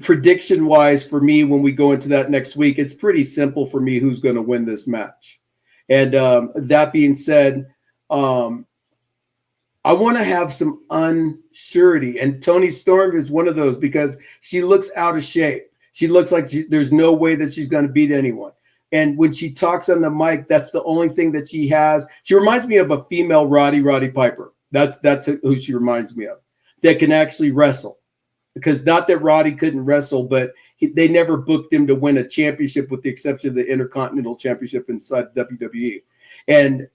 prediction-wise for me, when we go into that next week, it's pretty simple for me who's going to win this match. And that being said, I want to have some unsurety. And Toni Storm is one of those because she looks out of shape. She looks like there's no way that she's going to beat anyone. And when she talks on the mic, that's the only thing that she has. She reminds me of a female Roddy Piper. That's who she reminds me of, that can actually wrestle. Because not that Roddy couldn't wrestle, but they never booked him to win a championship with the exception of the Intercontinental Championship inside WWE. And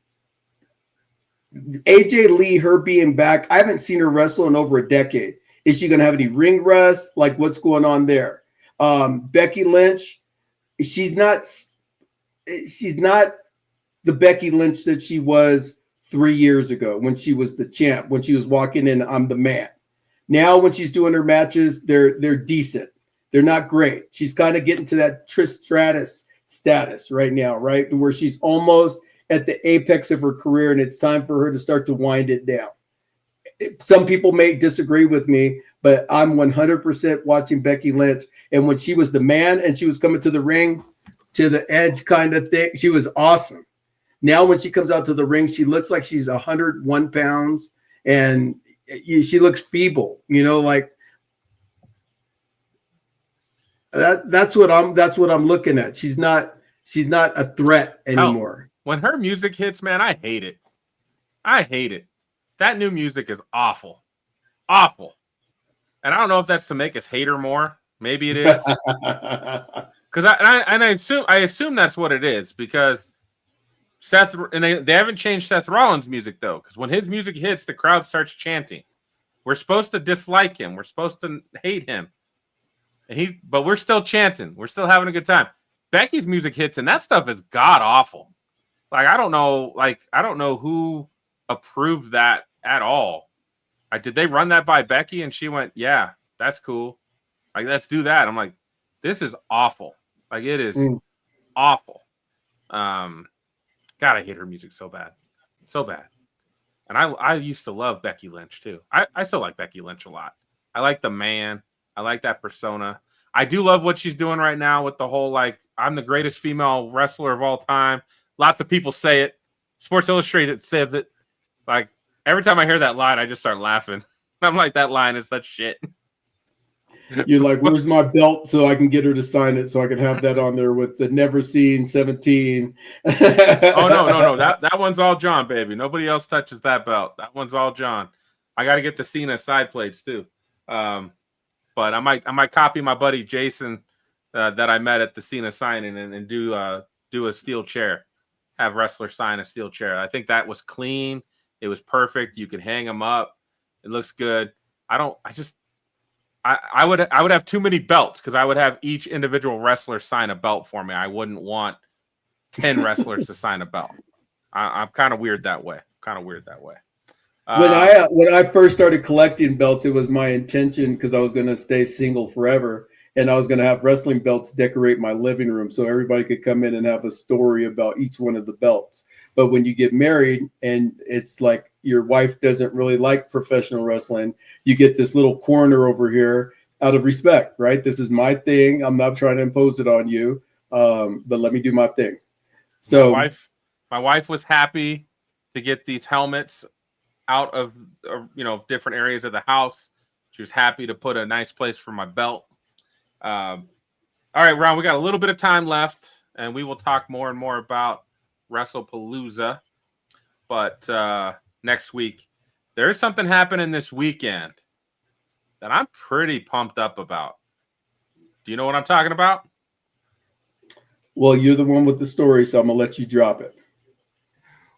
AJ Lee, her being back, I haven't seen her wrestle in over a decade. Is she going to have any ring rust? Like, what's going on there? Becky Lynch, she's not the Becky Lynch that she was 3 years ago when she was the champ, when she was walking in, I'm the man. Now when she's doing her matches, they're decent. They're not great. She's kind of getting to that Trish Stratus status right now, right? Where she's almost at the apex of her career, and it's time for her to start to wind it down. Some people may disagree with me, but I'm 100% watching Becky Lynch. And when she was the man and she was coming to the ring, to the edge kind of thing, she was awesome. Now when she comes out to the ring, she looks like she's 101 pounds, and she looks feeble. You know, like that's what I'm looking at. She's not a threat anymore. When her music hits, man, I hate it. I hate it. That new music is awful. Awful. And I don't know if that's to make us hate her more. Maybe it is. Because I assume that's what it is, because Seth, and they haven't changed Seth Rollins' music though, because when his music hits, the crowd starts chanting. We're supposed to dislike him. We're supposed to hate him. But we're still chanting. We're still having a good time. Becky's music hits, and that stuff is god awful. Like, I don't know who approved that at all. Like, did they run that by Becky and she went, yeah, that's cool. Like, let's do that. I'm like, this is awful. Like, it is awful. God, I hate her music so bad. So bad. And I used to love Becky Lynch too. I still like Becky Lynch a lot. I like the man. I like that persona. I do love what she's doing right now with the whole, like, I'm the greatest female wrestler of all time. Lots of people say it. Sports Illustrated says it. Like, every time I hear that line, I just start laughing. I'm like, that line is such shit. You're like, where's my belt so I can get her to sign it so I can have that on there with the never seen 17. Oh, no. That one's all John, baby. Nobody else touches that belt. That one's all John. I got to get the Cena side plates too. But I might copy my buddy Jason that I met at the Cena signing and do a steel chair. Have wrestler sign a steel chair. I think that was clean. It was perfect. You could hang them up. It looks good. I I would have too many belts because I would have each individual wrestler sign a belt for me. I wouldn't want 10 wrestlers to sign a belt. I'm kind of weird that way. When I first started collecting belts, it was my intention because I was going to stay single forever, and I was going to have wrestling belts decorate my living room so everybody could come in and have a story about each one of the belts. But when you get married and it's like your wife doesn't really like professional wrestling, you get this little corner over here out of respect, right? This is my thing. I'm not trying to impose it on you, but let me do my thing. So my wife was happy to get these helmets out of different areas of the house. She was happy to put a nice place for my belt. All right, Ron, we got a little bit of time left, and we will talk more and more about Wrestlepalooza. But next week, there's something happening this weekend that I'm pretty pumped up about. Do you know what I'm talking about? Well, you're the one with the story, so I'm going to let you drop it.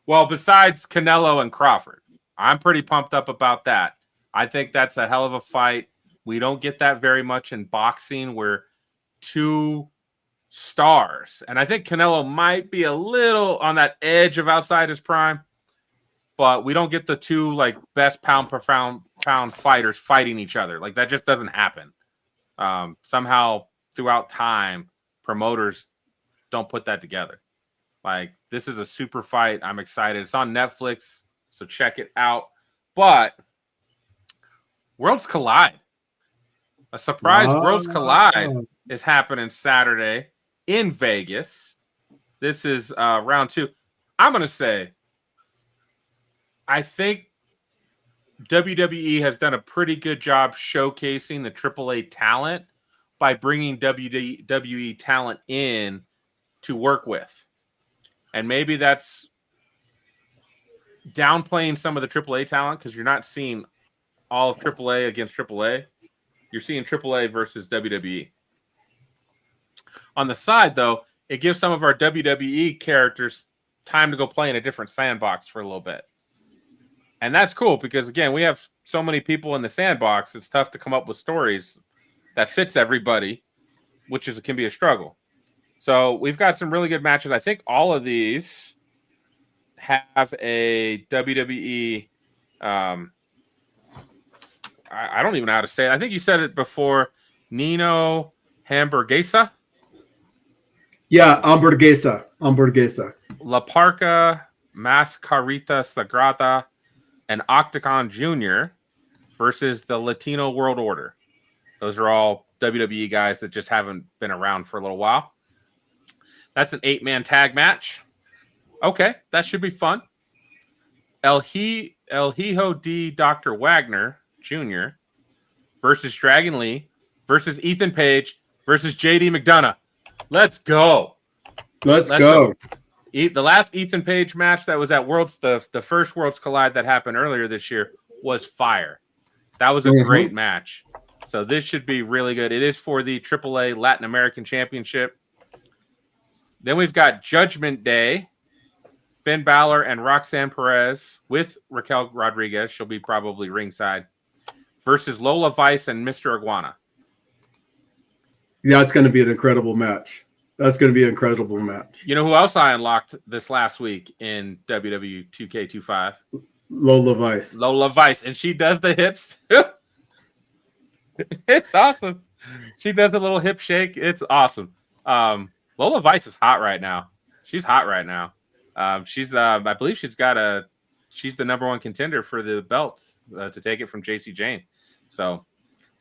Well, besides Canelo and Crawford, I'm pretty pumped up about that. I think that's a hell of a fight. We don't get that very much in boxing where two stars, and I think Canelo might be a little on that edge of outside his prime, but we don't get the two like best pound per pound fighters fighting each other. Like that just doesn't happen. Somehow throughout time, promoters don't put that together. Like this is a super fight. I'm excited. It's on Netflix, so check it out. But Worlds Collide. A surprise Worlds Collide is happening Saturday in Vegas. This is round 2. I'm going to say, I think WWE has done a pretty good job showcasing the AAA talent by bringing WWE talent in to work with. And maybe that's downplaying some of the AAA talent because you're not seeing all of AAA against AAA. You're seeing AAA versus WWE. On the side, though, it gives some of our WWE characters time to go play in a different sandbox for a little bit. And that's cool because, again, we have so many people in the sandbox, it's tough to come up with stories that fits everybody, which can be a struggle. So we've got some really good matches. I think all of these have a WWE. I don't even know how to say it. I think you said it before. Nino Hamburguesa. Yeah, hamburguesa. La Parca, Mascarita Sagrada, and Octagon Jr. versus the Latino World Order. Those are all WWE guys that just haven't been around for a little while. That's an 8-man tag match. Okay, that should be fun. El Hijo de Dr. Wagner Jr. versus Dragon Lee versus Ethan Page versus JD McDonough. Let's go. Let's go. The last Ethan Page match that was at Worlds, the first Worlds Collide that happened earlier this year was fire. That was a great match. So this should be really good. It is for the AAA Latin American Championship. Then we've got Judgment Day, Finn Balor and Roxanne Perez with Raquel Rodriguez. She'll be probably ringside versus Lola Vice and Mr. Iguana. Yeah, it's going to be an incredible match. That's going to be an incredible match. You know who else I unlocked this last week in WWE 2K25? Lola Vice. Lola Vice. And she does the hips too. It's awesome. She does a little hip shake. It's awesome. Lola Vice is hot right now. She's hot right now. She's I believe she's the number 1 contender for the belts to take it from JC Jane. So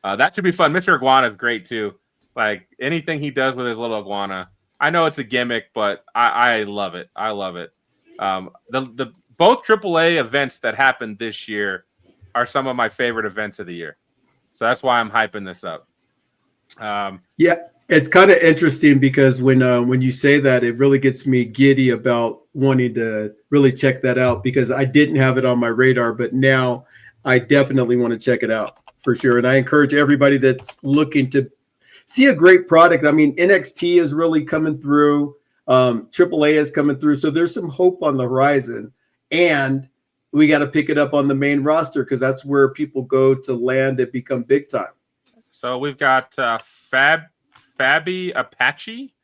that should be fun. Mr. Iguana is great too. Like anything he does with his little iguana. I know it's a gimmick, but I love it. I love it. The both AAA events that happened this year are some of my favorite events of the year. So that's why I'm hyping this up. Yeah, it's kind of interesting because when you say that, it really gets me giddy about wanting to really check that out because I didn't have it on my radar, but now I definitely want to check it out for sure. And I encourage everybody that's looking to see a great product. I mean, NXT is really coming through. AAA is coming through. So there's some hope on the horizon. And we got to pick it up on the main roster because that's where people go to land and become big time. So we've got Fabi Apache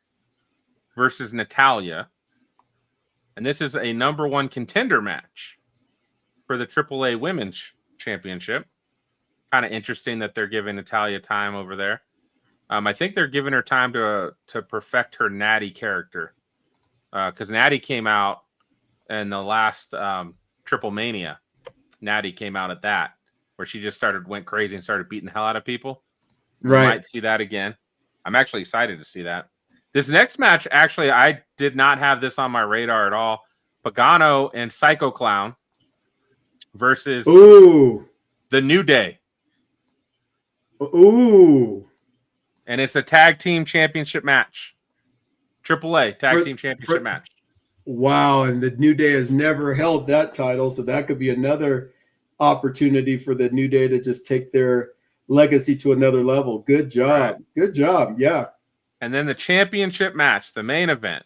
versus Natalia. And this is a number 1 contender match for the AAA Women's Championship. Kind of interesting that they're giving Natalia time over there. I think they're giving her time to perfect her Natty character. Because Natty came out in the last Triple Mania. Natty came out at that, where she just went crazy and started beating the hell out of people. Right. We might see that again. I'm actually excited to see that. This next match, actually, I did not have this on my radar at all. Pagano and Psycho Clown versus the New Day. Ooh. And it's a tag team championship match. AAA tag team championship match. Wow. And the New Day has never held that title. So that could be another opportunity for the New Day to just take their legacy to another level. Good job. Right. Good job. Yeah. And then the championship match, the main event.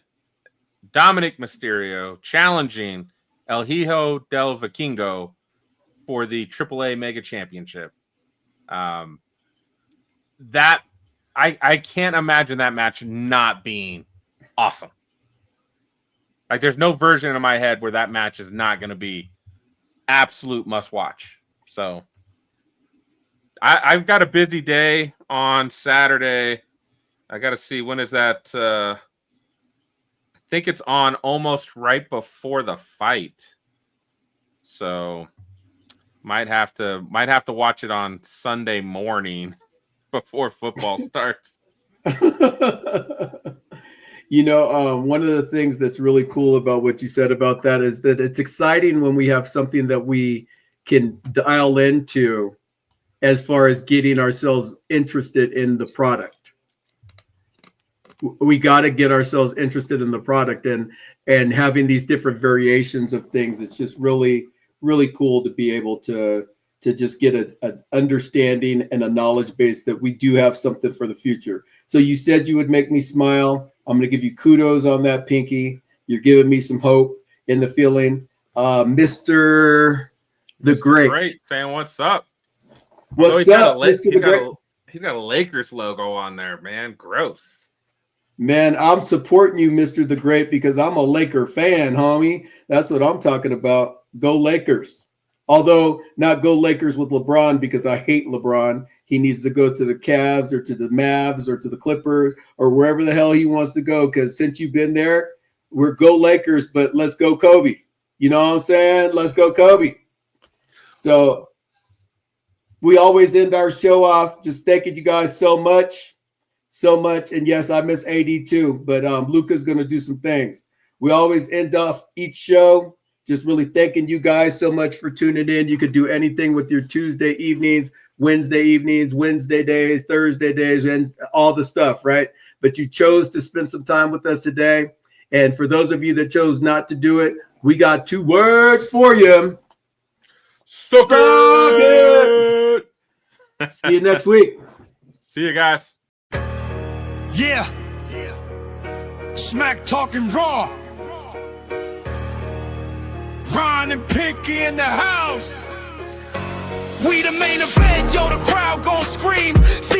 Dominic Mysterio challenging El Hijo del Vikingo for the AAA Mega Championship. That I can't imagine that match not being awesome. Like, there's no version in my head where that match is not going to be absolute must watch. So I've got a busy day on Saturday. I got to see, when is that? I think it's on almost right before the fight. So might have to watch it on Sunday morning before football starts. You know, one of the things that's really cool about what you said about that is that it's exciting when we have something that we can dial into as far as getting ourselves interested in the product. We got to get ourselves interested in the product, and having these different variations of things. It's just really, really cool to be able to just get an understanding and a knowledge base that we do have something for the future. So you said you would make me smile. I'm going to give you kudos on that, Pinky. You're giving me some hope in the feeling. Mr. The Great. Saying what's up? What's up, Mr. The Great? He's got a Lakers logo on there, man. Gross. Man, I'm supporting you, Mr. The Great, because I'm a Laker fan, homie. That's what I'm talking about. Go Lakers. Although not go Lakers with LeBron, because I hate LeBron. He needs to go to the Cavs or to the Mavs or to the Clippers or wherever the hell he wants to go, because since you've been there, we're go Lakers, but let's go Kobe. You know what I'm saying? Let's go Kobe. So we always end our show off just thanking you guys so much. And yes, I miss AD too, but Luca's going to do some things. We always end off each show just really thanking you guys so much for tuning in. You could do anything with your Tuesday evenings, Wednesday days, Thursday days, and all the stuff, right? But you chose to spend some time with us today. And for those of you that chose not to do it, we got 2 words for you. So good. See you next week. See you guys. Yeah. Smack talking raw. Ron and Pinky in the house. We the main event, yo, the crowd gon' scream. See